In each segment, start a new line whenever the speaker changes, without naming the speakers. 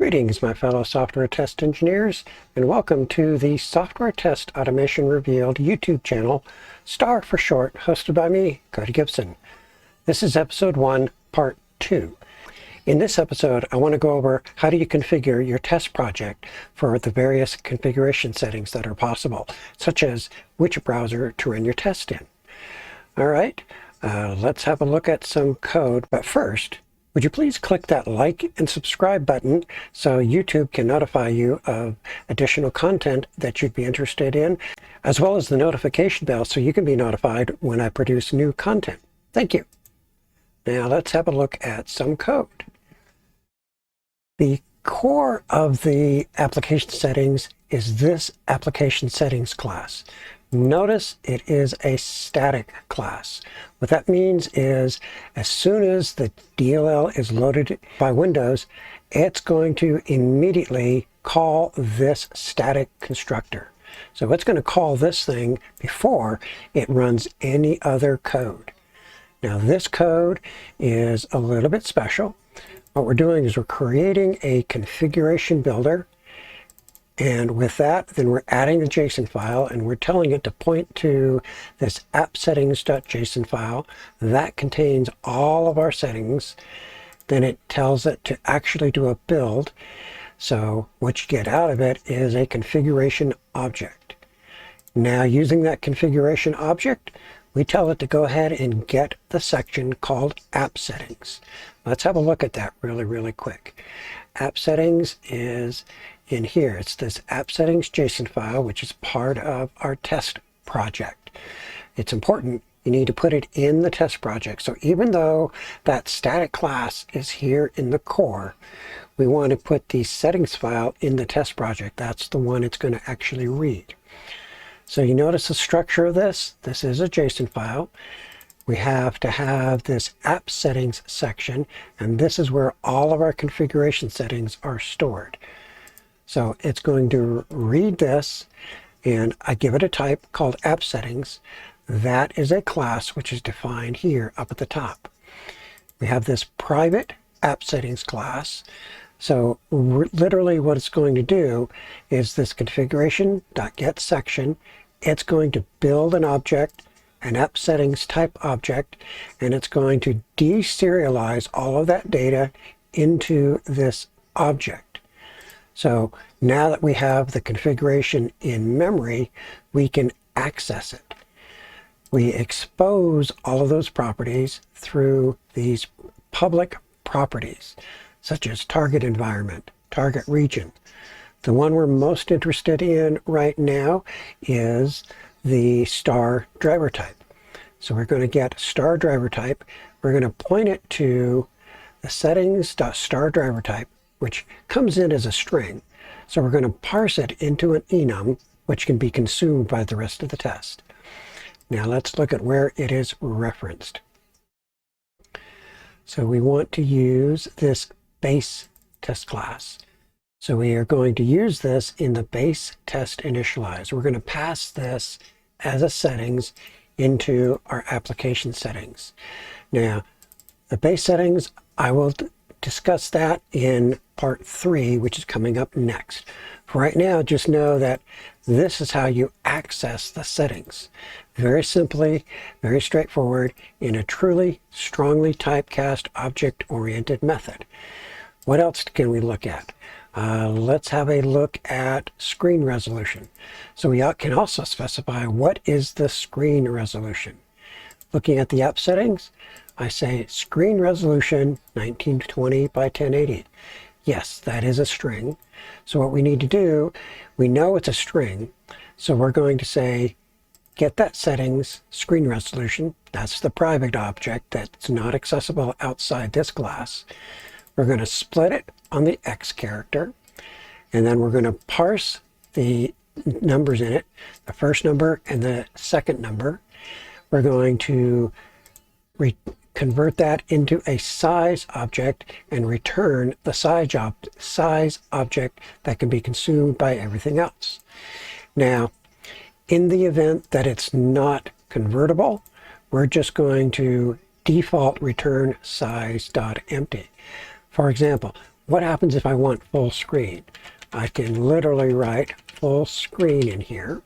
Greetings, my fellow software test engineers, and welcome to the Software Test Automation Revealed YouTube channel, STAR for short, hosted by me, Cody Gibson. This is episode 1, part 2. In this episode, I want to go over how do you configure your test project for the various configuration settings that are possible, such as which browser to run your test in. All right, let's have a look at some code, but first, would you please click that like and subscribe button so YouTube can notify you of additional content that you'd be interested in, as well as the notification bell so you can be notified when I produce new content. Thank you. Now let's have a look at some code. The core of the application settings is this application settings class. Notice it is a static class. What that means is as soon as the DLL is loaded by Windows, it's going to immediately call this static constructor. So it's going to call this thing before it runs any other code. Now this code is a little bit special. What we're doing is we're creating a configuration builder. And with that, then we're adding the JSON file and we're telling it to point to this appsettings.json file that contains all of our settings. Then it tells it to actually do a build. So what you get out of it is a configuration object. Now using that configuration object, we tell it to go ahead and get the section called app settings. Let's have a look at that really quick. App settings is in here. It's this app settings JSON file, which is part of our test project. It's important. You need to put it in the test project. So even though that static class is here in the core, we want to put the settings file in the test project. That's the one it's going to actually read. So you notice the structure of this. This is a JSON file. We have to have this app settings section, and this is where all of our configuration settings are stored. So it's going to read this, and I give it a type called app settings. That is a class which is defined here up at the top. We have this private app settings class. So literally what it's going to do is this configuration.get section. It's going to build an object, an app settings type object, and it's going to deserialize all of that data into this object. So now that we have the configuration in memory, we can access it. We expose all of those properties through these public properties, such as target environment, target region. The one we're most interested in right now is the StarDriverType. So we're going to get StarDriverType. We're going to point it to the settings.StarDriverType, which comes in as a string. So we're going to parse it into an enum, which can be consumed by the rest of the test. Now let's look at where it is referenced. So we want to use this base test class. So we are going to use this in the base test initialize. We're going to pass this as a settings into our application settings. Now, the base settings, I will discuss that in part 3, which is coming up next. For right now, just know that this is how you access the settings. Very simply, very straightforward, in a truly strongly typecast object-oriented method. What else can we look at? Let's have a look at screen resolution. So we can also specify what is the screen resolution. Looking at the app settings, I say screen resolution 1920 by 1080. Yes, that is a string. So what we need to do, we know it's a string, so we're going to say get that settings screen resolution. That's the private object that's not accessible outside this class. We're going to split it on the X character, and then we're going to parse the numbers in it, the first number and the second number. We're going to convert that into a size object and return the size object that can be consumed by everything else. Now, in the event that it's not convertible, we're just going to default return size.empty. For example, what happens if I want full screen? I can literally write full screen in here.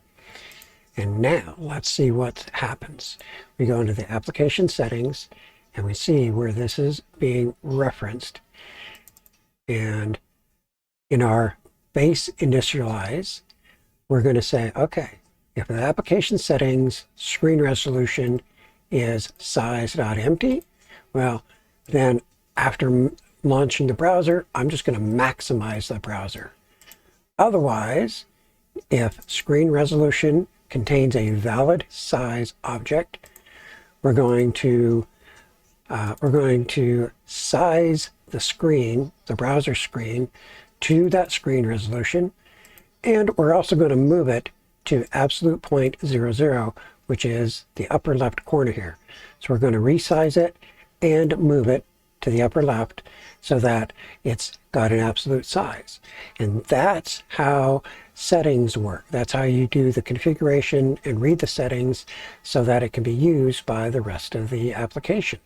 And now let's see what happens. We go into the application settings and we see where this is being referenced. And in our base initialize, we're going to say, okay, if the application settings screen resolution is size.empty, well, then after launching the browser, I'm just going to maximize the browser. Otherwise, if screen resolution contains a valid size object, we're going to size the screen, the browser screen, to that screen resolution, and we're also going to move it to absolute point 00, which is the upper left corner here. So we're going to resize it and move it to the upper left so that it's got an absolute size. And that's how settings work. That's how you do the configuration and read the settings so that it can be used by the rest of the application.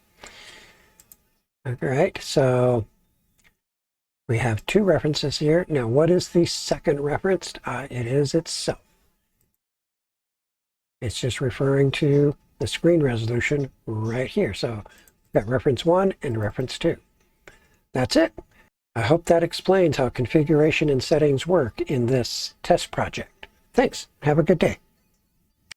All right, so we have two references here. Now, what is the second reference? It is itself. It's just referring to the screen resolution right here. So we've got reference 1 and reference 2. That's it. I hope that explains how configuration and settings work in this test project. Thanks. Have a good day.